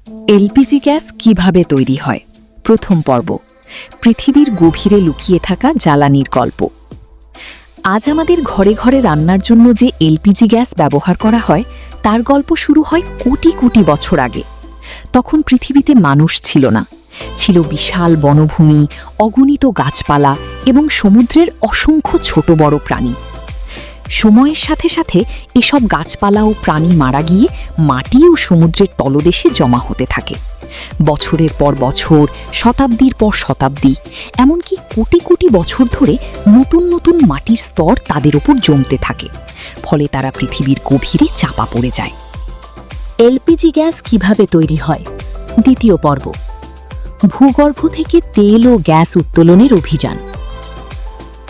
LPG gas কিভাবে তৈরি হয়? প্রথম পর্ব, পৃথিবীর গভীরে লুকিয়ে থাকা জ্বালানির গল্প। আজ আমাদের ঘরে ঘরে রান্নার জন্য যে এলপিজি গ্যাস ব্যবহার করা হয়, তার গল্প শুরু হয় কোটি কোটি বছর আগে। তখন পৃথিবীতে মানুষ ছিল না, ছিল বিশাল বনভূমি, অগণিত গাছপালা এবং সমুদ্রের অসংখ্য ছোট বড় প্রাণী। সময়ের সাথে সাথে এসব গাছপালা ও প্রাণী মারা গিয়ে মাটি ও সমুদ্রের তলদেশে জমা হতে থাকে। বছরের পর বছর, শতাব্দীর পর শতাব্দী, এমনকি কোটি কোটি বছর ধরে নতুন নতুন মাটির স্তর তাদের ওপর জমতে থাকে। ফলে তারা পৃথিবীর গভীরে চাপা পড়ে যায়। এলপিজি গ্যাস কিভাবে তৈরি হয়? দ্বিতীয় পর্ব, ভূগর্ভ থেকে তেল ও গ্যাস উত্তোলনের অভিযান।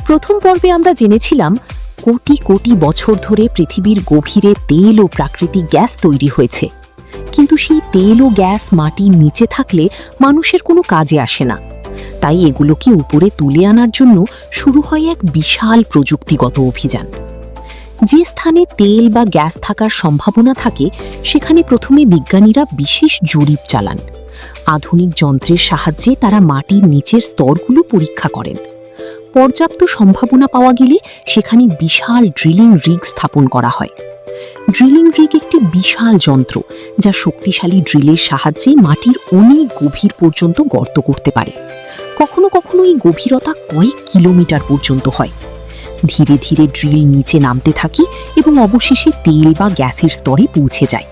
প্রথম পর্বে আমরা জেনেছিলাম কোটি কোটি বছর ধরে পৃথিবীর গভীরে তেল ও প্রাকৃতিক গ্যাস তৈরি হয়েছে। কিন্তু সেই তেল ও গ্যাস মাটির নিচে থাকলে মানুষের কোনো কাজে আসে না। তাই এগুলোকে উপরে তুলে আনার জন্য শুরু হয় এক বিশাল প্রযুক্তিগত অভিযান। যে স্থানে তেল বা গ্যাস থাকার সম্ভাবনা থাকে, সেখানে প্রথমে বিজ্ঞানীরা বিশেষ জরিপ চালান। আধুনিক যন্ত্রের সাহায্যে তারা মাটির নিচের স্তরগুলো পরীক্ষা করেন। পর্যাপ্ত সম্ভাবনা পাওয়া গেলে সেখানে বিশাল ড্রিলিং রিগ স্থাপন করা হয়। ড্রিলিং রিগ একটি বিশাল যন্ত্র, যা শক্তিশালী ড্রিলের সাহায্যে মাটির অনেক গভীর পর্যন্ত গর্ত করতে পারে। কখনো কখনো এই গভীরতা কয়েক কিলোমিটার পর্যন্ত হয়। ধীরে ধীরে ড্রিল নিচে নামতে থাকে এবং অবশেষে তেল বা গ্যাসের স্তরে পৌঁছে যায়।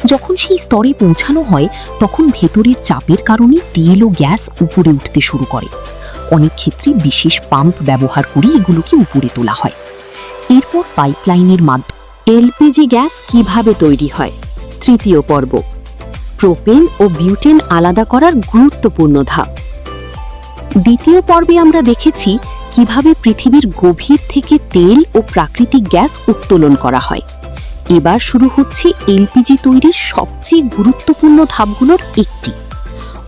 যখন সেই স্তরে পৌঁছানো হয়, তখন ভেতরের চাপের কারণে তেল ও গ্যাস উপরে উঠতে শুরু করে। অনেক ক্ষেত্রে বিশেষ পাম্প ব্যবহার করে এগুলোকে উপরে তোলা হয়। এরপর পাইপলাইনের মাধ্যমে এলপিজি গ্যাস কিভাবে তৈরি হয়? তৃতীয় পর্ব, প্রোপেন ও বিউটেন আলাদা করার গুরুত্বপূর্ণ ধাপ। দ্বিতীয় পর্বে আমরা দেখেছি কিভাবে পৃথিবীর গভীর থেকে তেল ও প্রাকৃতিক গ্যাস উত্তোলন করা হয়। এবার শুরু হচ্ছে এলপিজি তৈরির সবচেয়ে গুরুত্বপূর্ণ ধাপগুলোর একটি।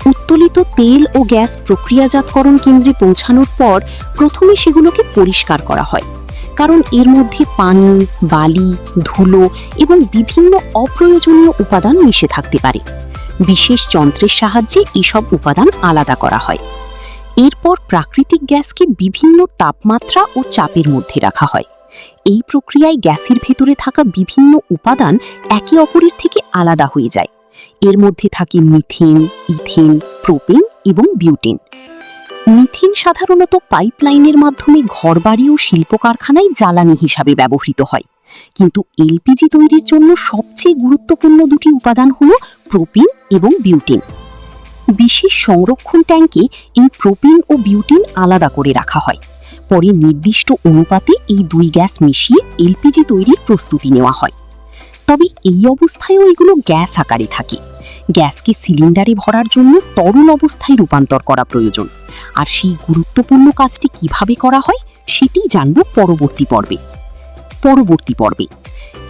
উত্তোলিত তেল ও গ্যাস প্রক্রিয়াজাতকরণ কেন্দ্রে পৌঁছানোর পর প্রথমে সেগুলোকে পরিষ্কার করা হয়, কারণ এর মধ্যে পানি, বালি, ধুলো এবং বিভিন্ন অপ্রয়োজনীয় উপাদান মিশে থাকতে পারে। বিশেষ যন্ত্রের সাহায্যে এসব উপাদান আলাদা করা হয়। এরপর প্রাকৃতিক গ্যাসকে বিভিন্ন তাপমাত্রা ও চাপের মধ্যে রাখা হয়। এই প্রক্রিয়ায় গ্যাসের ভেতরে থাকা বিভিন্ন উপাদান একে অপরের থেকে আলাদা হয়ে যায়। এর মধ্যে থাকে মিথেন, ইথেন, প্রোপেন এবং বিউটেন। মিথেন সাধারণত পাইপলাইনের মাধ্যমে ঘরবাড়ি ও শিল্প কারখানায় জ্বালানি হিসাবে ব্যবহৃত হয়। কিন্তু এলপিজি তৈরির জন্য সবচেয়ে গুরুত্বপূর্ণ দুটি উপাদান হল প্রোপেন এবং বিউটেন। বিশেষ সংরক্ষণ ট্যাঙ্কে এই প্রোপেন ও বিউটেন আলাদা করে রাখা হয়। পরে নির্দিষ্ট অনুপাতে এই দুই গ্যাস মিশিয়ে এলপিজি তৈরির প্রস্তুতি নেওয়া হয়। তবে এই অবস্থায়ও এগুলো গ্যাস আকারে থাকে। গ্যাসকে সিলিন্ডারে ভরার জন্য তরল অবস্থায় রূপান্তর করা প্রয়োজন। আর সেই গুরুত্বপূর্ণ কাজটি কিভাবে করা হয় সেটি জানব পরবর্তী পর্বে।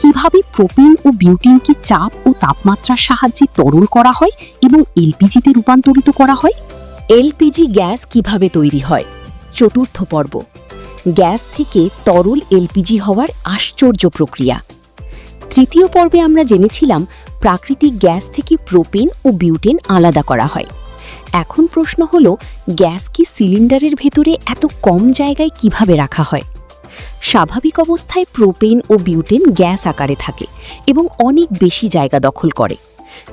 কিভাবে প্রোপেন ও বিউটেনকে চাপ ও তাপমাত্রার সাহায্যে তরল করা হয় এবং এলপিজিতে রূপান্তরিত করা হয়। এলপিজি গ্যাস কিভাবে তৈরি হয়? চতুর্থ পর্ব, গ্যাস থেকে তরল এলপিজি হওয়ার আশ্চর্য প্রক্রিয়া। তৃতীয় পর্বে আমরা জেনেছিলাম প্রাকৃতিক গ্যাস থেকে প্রোপেন ও বিউটেন আলাদা করা হয়। এখন প্রশ্ন হল, গ্যাস কি সিলিন্ডারের ভেতরে এত কম জায়গায় কিভাবে রাখা হয়? স্বাভাবিক অবস্থায় প্রোপেন ও বিউটেন গ্যাস আকারে থাকে এবং অনেক বেশি জায়গা দখল করে।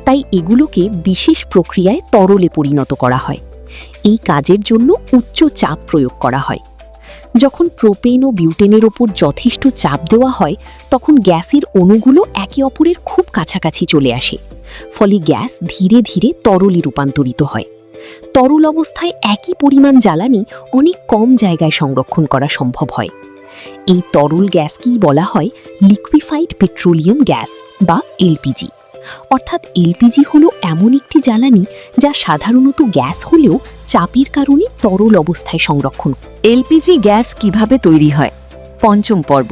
তাই এগুলোকে বিশেষ প্রক্রিয়ায় তরলে পরিণত করা হয়। এই কাজের জন্য উচ্চ চাপ প্রয়োগ করা হয়। যখন প্রোপেন ও বিউটেনের ওপর যথেষ্ট চাপ দেওয়া হয়, তখন গ্যাসের অণুগুলো একে অপরের খুব কাছাকাছি চলে আসে। ফলে গ্যাস ধীরে ধীরে তরলে রূপান্তরিত হয়। তরল অবস্থায় একই পরিমাণ জ্বালানি অনেক কম জায়গায় সংরক্ষণ করা সম্ভব হয়। এই তরল গ্যাসকেই বলা হয় লিকুইফাইড পেট্রোলিয়াম গ্যাস বা এলপিজি। অর্থাৎ এলপিজি হলো এমন একটি জ্বালানি যা সাধারণত গ্যাস হলেও চাপের কারণে তরল অবস্থায় সংরক্ষণ। এলপিজি গ্যাস কিভাবে তৈরি হয়? পঞ্চম পর্ব,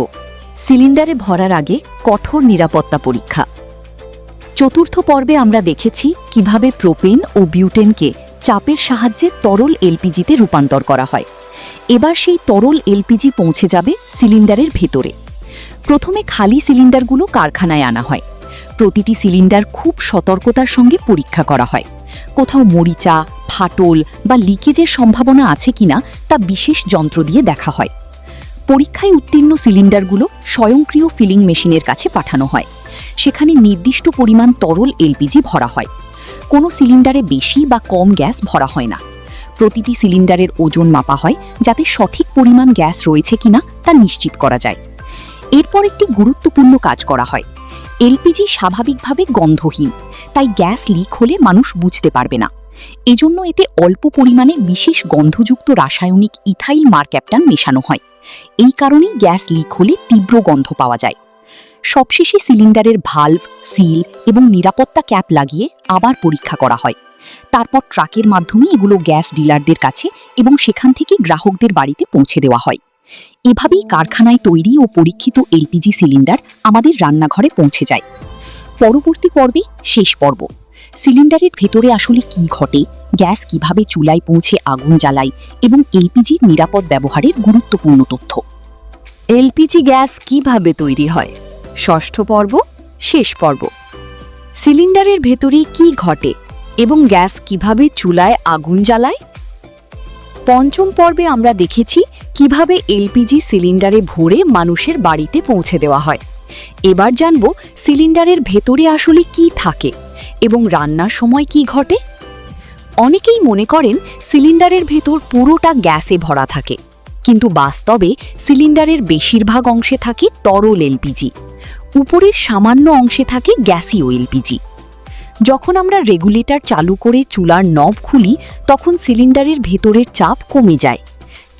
সিলিন্ডারে ভরার আগে কঠোর নিরাপত্তা পরীক্ষা। চতুর্থ পর্বে আমরা দেখেছি কিভাবে প্রোপেন ও বিউটেনকে চাপের সাহায্যে তরল এলপিজিতে রূপান্তর করা হয়। এবার সেই তরল এলপিজি পৌঁছে যাবে সিলিন্ডারের ভেতরে। প্রথমে খালি সিলিন্ডারগুলো কারখানায় আনা হয়। প্রতিটি সিলিন্ডার খুব সতর্কতার সঙ্গে পরীক্ষা করা হয়। কোথাও মরিচা, ফাটল বা লিকেজের সম্ভাবনা আছে কিনা তা বিশেষ যন্ত্র দিয়ে দেখা হয়। পরীক্ষায় উত্তীর্ণ সিলিন্ডারগুলো স্বয়ংক্রিয় ফিলিং মেশিনের কাছে পাঠানো হয়। সেখানে নির্দিষ্ট পরিমাণ তরল এলপিজি ভরা হয়। কোনো সিলিন্ডারে বেশি বা কম গ্যাস ভরা হয় না। প্রতিটি সিলিন্ডারের ওজন মাপা হয় যাতে সঠিক পরিমাণ গ্যাস রয়েছে কিনা তা নিশ্চিত করা যায়। এরপর একটি গুরুত্বপূর্ণ কাজ করা হয়। এলপিজি স্বাভাবিকভাবে গন্ধহীন, তাই গ্যাস লিক হলে মানুষ বুঝতে পারবে না। এজন্য এতে অল্প পরিমাণে বিশেষ গন্ধযুক্ত রাসায়নিক ইথাইল মারক্যাপটান মেশানো হয়। এই কারণেই গ্যাস লিক হলে তীব্র গন্ধ পাওয়া যায়। সবশেষে সিলিন্ডারের ভালভ, সিল এবং নিরাপত্তা ক্যাপ লাগিয়ে আবার পরীক্ষা করা হয়। তারপর ট্রাকের মাধ্যমে এগুলো গ্যাস ডিলারদের কাছে এবং সেখান থেকে গ্রাহকদের বাড়িতে পৌঁছে দেওয়া হয়। এভাবেই কারখানায় তৈরি ও পরীক্ষিত এলপিজি সিলিন্ডার আমাদের রান্নাঘরে পৌঁছে যায়। পরবর্তী পর্বে শেষ পর্ব। সিলিন্ডারের ভেতরে আসলে কি ঘটে, গ্যাস কিভাবে চুলায় পৌঁছে আগুন জ্বালায় এবং এলপিজির নিরাপদ ব্যবহারের গুরুত্বপূর্ণ তথ্য। এলপিজি গ্যাস কিভাবে তৈরি হয়, ষষ্ঠ পর্ব, শেষ পর্ব। সিলিন্ডারের ভেতরে কি ঘটে এবং গ্যাস কিভাবে চুলায় আগুন জ্বালায়। পঞ্চম পর্বে আমরা দেখেছি কিভাবে এলপিজি সিলিন্ডারে ভরে মানুষের বাড়িতে পৌঁছে দেওয়া হয়। এবার জানব সিলিন্ডারের ভেতরে আসলে কি থাকে এবং রান্নার সময় কি ঘটে। অনেকেই মনে করেন সিলিন্ডারের ভেতর পুরোটা গ্যাসে ভরা থাকে, কিন্তু বাস্তবে সিলিন্ডারের বেশিরভাগ অংশে থাকে তরল এলপিজি। উপরের সামান্য অংশে থাকে গ্যাসীয় এলপিজি। যখন আমরা রেগুলেটর চালু করে চুলার নব খুলি তখন সিলিন্ডারের ভেতরের চাপ কমে যায়।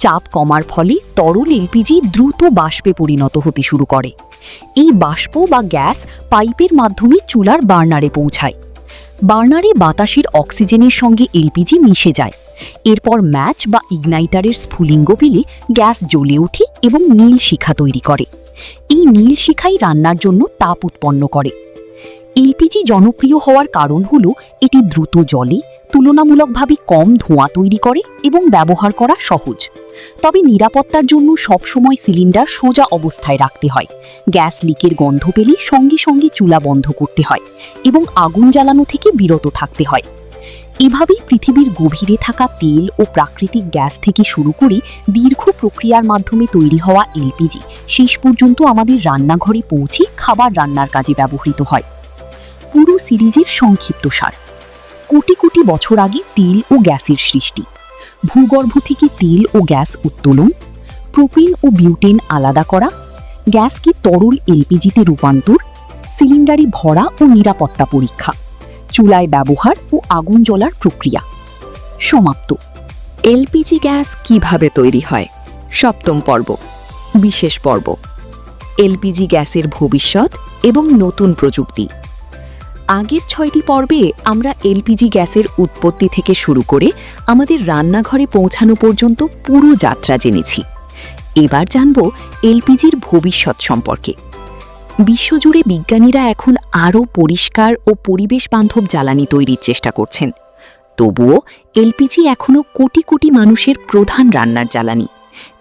চাপ কমার ফলে তরল এলপিজি দ্রুত বাষ্পে পরিণত হতে শুরু করে। এই বাষ্প বা গ্যাস পাইপের মাধ্যমে চুলার বার্নারে পৌঁছায়। বার্নারে বাতাসের অক্সিজেনের সঙ্গে এলপিজি মিশে যায়। এরপর ম্যাচ বা ইগনাইটারের স্ফুলিঙ্গ পেলে গ্যাস জ্বলে ওঠে এবং নীল শিখা তৈরি করে। এই নীল শিখাই রান্নার জন্য তাপ উৎপন্ন করে। এলপিজি জনপ্রিয় হওয়ার কারণ হলো এটি দ্রুত জ্বলে, তুলনামূলকভাবে কম ধোঁয়া তৈরি করে এবং ব্যবহার করা সহজ। তবে নিরাপত্তার জন্য সবসময় সিলিন্ডার সোজা অবস্থায় রাখতে হয়। গ্যাস লিকের গন্ধ পেলে সঙ্গে সঙ্গে চুলা বন্ধ করতে হয় এবং আগুন জ্বালানো থেকে বিরত থাকতে হয়। এভাবেই পৃথিবীর গভীরে থাকা তেল ও প্রাকৃতিক গ্যাস থেকে শুরু করে দীর্ঘ প্রক্রিয়ার মাধ্যমে তৈরি হওয়া এলপিজি শেষ পর্যন্ত আমাদের রান্নাঘরে পৌঁছে খাবার রান্নার কাজে ব্যবহৃত হয়। পুরো সিরিজের সংক্ষিপ্তসার। কোটি কোটি বছর আগে তেল ও গ্যাসের সৃষ্টি, ভূগর্ভ থেকে তেল ও গ্যাস উত্তোলন, প্রোপেন ও বিউটেন আলাদা করা, গ্যাসকে তরল এলপিজিতে রূপান্তর, সিলিন্ডারে ভরা ও নিরাপত্তা পরীক্ষা, চুলায় ব্যবহার ও আগুন জ্বলার প্রক্রিয়া। সমাপ্ত। এলপিজি গ্যাস কিভাবে তৈরি হয়, সপ্তম পর্ব, বিশেষ পর্ব। এলপিজি গ্যাসের ভবিষ্যৎ এবং নতুন প্রযুক্তি। আগের 6টি পর্বে আমরা এলপিজি গ্যাসের উৎপত্তি থেকে শুরু করে আমাদের রান্নাঘরে পৌঁছানো পর্যন্ত পুরো যাত্রা জেনেছি। এবার জানব এলপিজির ভবিষ্যৎ সম্পর্কে। বিশ্বজুড়ে বিজ্ঞানীরা এখন আরও পরিষ্কার ও পরিবেশ বান্ধব জ্বালানি তৈরির চেষ্টা করছেন। তবুও এলপিজি এখনও কোটি কোটি মানুষের প্রধান রান্নার জ্বালানি,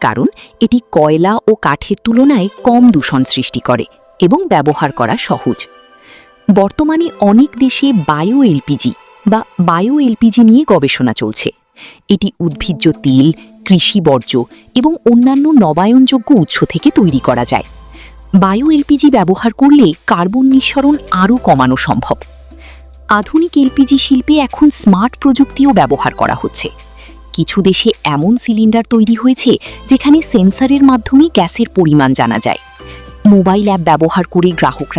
কারণ এটি কয়লা ও কাঠের তুলনায় কম দূষণ সৃষ্টি করে এবং ব্যবহার করা সহজ। বর্তমানে অনেক দেশে বায়ো এলপিজি নিয়ে গবেষণা চলছে। এটি উদ্ভিজ্জ তেল, কৃষি বর্জ্য এবং অন্যান্য নবায়নযোগ্য উৎস থেকে তৈরি করা যায়। বায়ো এলপিজি ব্যবহার করলে কার্বন নিঃসরণ আরও কমানো সম্ভব। আধুনিক এলপিজি শিল্পে এখন স্মার্ট প্রযুক্তিও ব্যবহার করা হচ্ছে। কিছু দেশে এমন সিলিন্ডার তৈরি হয়েছে যেখানে সেন্সরের মাধ্যমে গ্যাসের পরিমাণ জানা যায়। মোবাইল অ্যাপ ব্যবহার করে গ্রাহকরা